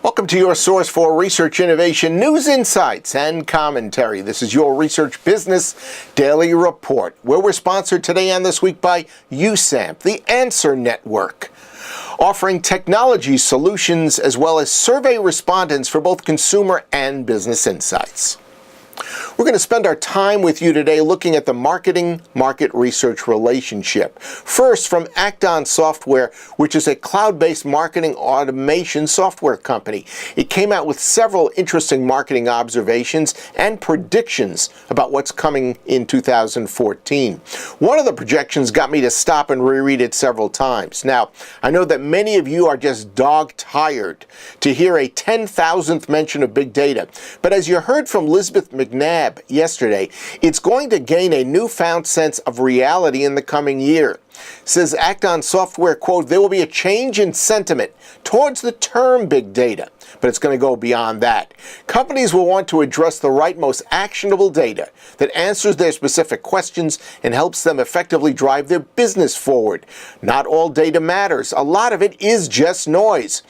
Welcome to your source for research, innovation, news, insights, and commentary. This is your Research Business Daily Report, where we're sponsored today and this week by USAMP, the Answer Network, offering technology solutions as well as survey respondents for both consumer and business insights. We're going to spend our time with you today looking at the marketing-market research relationship. First, from Acton Software, which is a cloud-based marketing automation software company. It came out with several interesting marketing observations and predictions about what's coming in 2014. One of the projections got me to stop and reread it several times. Now, I know that many of you are just dog-tired to hear a 10,000th mention of big data, but as you heard from Elizabeth McNabb yesterday, it's going to gain a newfound sense of reality in the coming year. Says Acton Software, quote, there will be a change in sentiment towards the term big data, but it's going to go beyond that. Companies will want to address the right, most actionable data that answers their specific questions and helps them effectively drive their business forward. Not all data matters. A lot of it is just noise.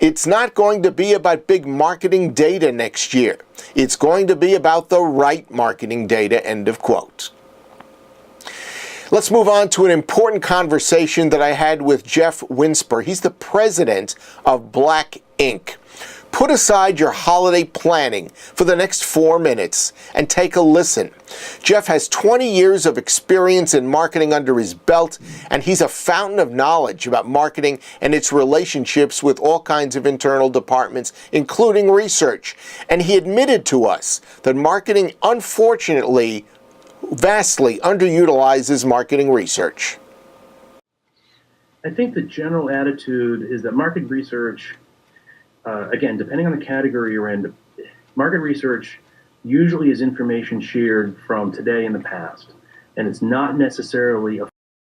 It's not going to be about big marketing data next year. It's going to be about the right marketing data, end of quote. Let's move on to an important conversation that I had with Jeff Winsper. He's the president of Black Inc. Put aside your holiday planning for the next 4 minutes and take a listen. Jeff has 20 years of experience in marketing under his belt, and he's a fountain of knowledge about marketing and its relationships with all kinds of internal departments, including research. And he admitted to us that marketing, unfortunately, vastly underutilizes marketing research. I think the general attitude is that market research, again, depending on the category you're in, market research usually is information shared from today and the past, and it's not necessarily a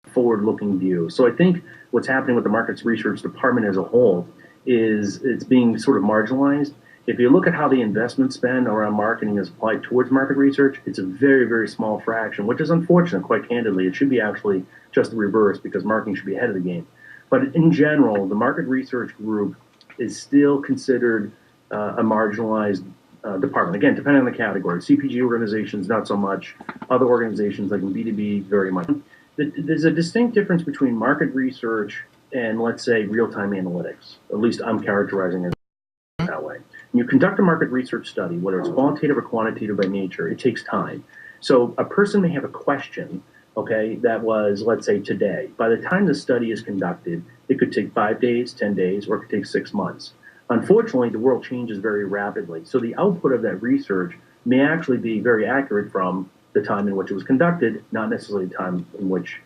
forward-looking view. So I think what's happening with the markets research department as a whole is it's being sort of marginalized. If you look at how the investment spend around marketing is applied towards market research, it's a very, very small fraction, which is unfortunate, quite candidly. It should be actually just the reverse, because marketing should be ahead of the game. But in general, the market research group is still considered a marginalized department. Again, depending on the category. CPG organizations, not so much. Other organizations like in B2B, very much. There's a distinct difference between market research and, let's say, real-time analytics. At least I'm characterizing it that way. When you conduct a market research study, whether it's qualitative or quantitative by nature, it takes time. So a person may have a question, okay, that was, let's say, today. By the time the study is conducted, it could take 5 days, 10 days, or it could take 6 months. Unfortunately, the world changes very rapidly. So the output of that research may actually be very accurate from the time in which it was conducted, not necessarily the time in which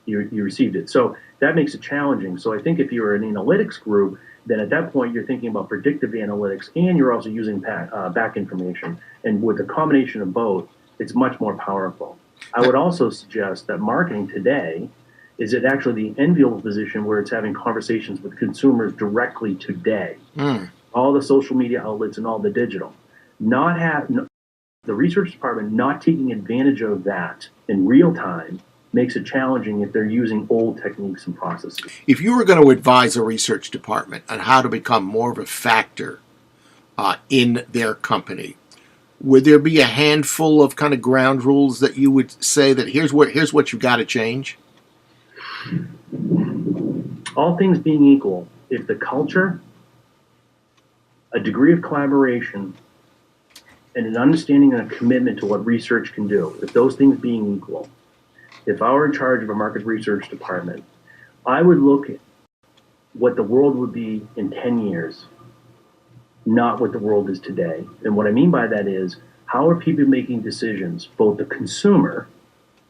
you received it. So that makes it challenging. So I think if you're an analytics group, then at that point you're thinking about predictive analytics, and you're also using back information. And with a combination of both, it's much more powerful. I would also suggest that marketing today is it actually the enviable position where it's having conversations with consumers directly today. All the social media outlets and all the digital. The research department not taking advantage of that in real time makes it challenging if they're using old techniques and processes. If you were going to advise a research department on how to become more of a factor in their company, would there be a handful of kind of ground rules that you would say that here's what you've got to change? All things being equal, if the culture, a degree of collaboration, and an understanding and a commitment to what research can do, if those things being equal, if I were in charge of a market research department, I would look at what the world would be in 10 years, not what the world is today. And what I mean by that is, how are people making decisions, both the consumer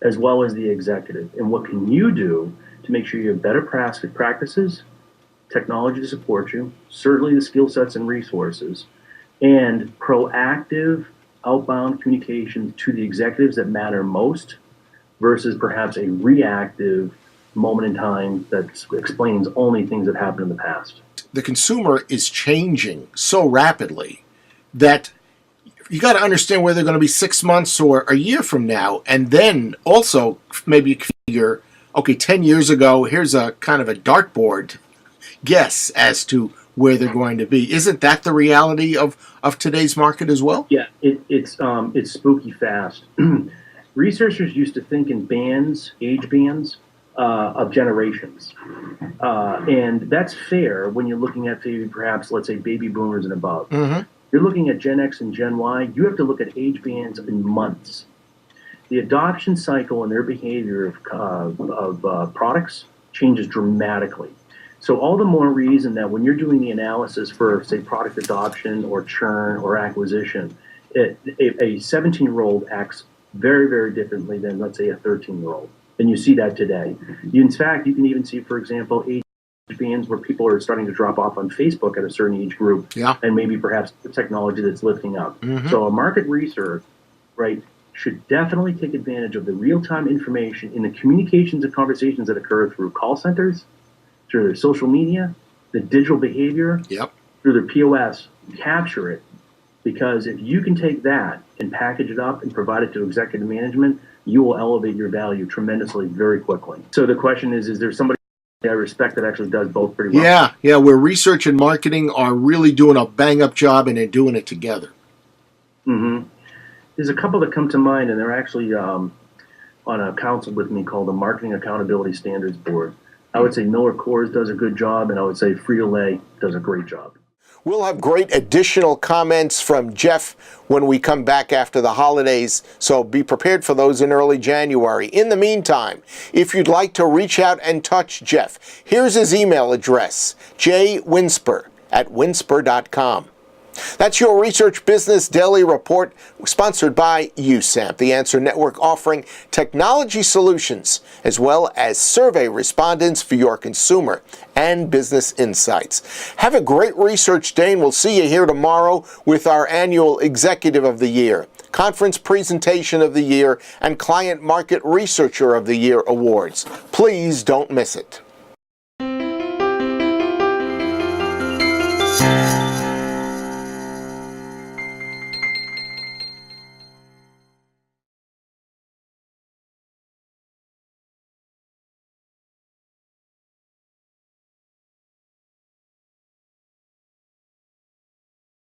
as well as the executive? And what can you do to make sure you have better practices, technology to support you, certainly the skill sets and resources, and proactive outbound communication to the executives that matter most, versus perhaps a reactive moment in time that explains only things that happened in the past. The consumer is changing so rapidly that you got to understand where they're going to be 6 months or a year from now. And then also maybe figure, okay, 10 years ago, here's a kind of a dartboard guess as to where they're going to be. Isn't that the reality of today's market as well? Yeah, it's spooky fast. Researchers used to think in bands, age bands, of generations. And that's fair when you're looking at perhaps, let's say, baby boomers and above. Mm-hmm. You're looking at Gen X and Gen Y, you have to look at age bands in months. The adoption cycle and their behavior of products changes dramatically. So all the more reason that when you're doing the analysis for, say, product adoption or churn or acquisition, a 17-year-old acts very, very differently than, let's say, a 13-year-old. And you see that today. In fact, you can even see, for example, age bands where people are starting to drop off on Facebook at a certain age group, and maybe perhaps the technology that's lifting up. Mm-hmm. So a market research, right, should definitely take advantage of the real-time information in the communications and conversations that occur through call centers, through their social media, the digital behavior, through their POS. Capture it, because if you can take that and package it up and provide it to executive management, you will elevate your value tremendously very quickly. So the question is there somebody I respect that actually does both pretty well? Yeah, where research and marketing are really doing a bang-up job, and they're doing it together. Mm-hmm. There's a couple that come to mind, and they're actually on a council with me called the Marketing Accountability Standards Board. I would say Miller Coors does a good job, and I would say Frito-Lay does a great job. We'll have great additional comments from Jeff when we come back after the holidays, so be prepared for those in early January. In the meantime, if you'd like to reach out and touch Jeff, here's his email address, jwinsper@winsper.com. That's your Research Business Daily Report, sponsored by USAMP, the Answer Network, offering technology solutions as well as survey respondents for your consumer and business insights. Have a great research day, and we'll see you here tomorrow with our annual Executive of the Year, Conference Presentation of the Year, and Client Market Researcher of the Year awards. Please don't miss it.